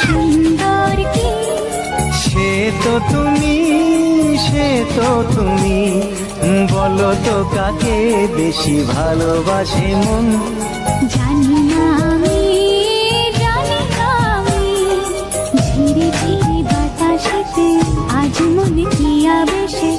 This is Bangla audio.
সুন্দর কি সে তো তুমি, সে তো তুমি, বলো তো কাকে বেশি ভালোবাসে মন। জানি না আমি, জানি না আমি, ঝিরি ঝিরি বাতাসেতে আজ মনে কি আবেশে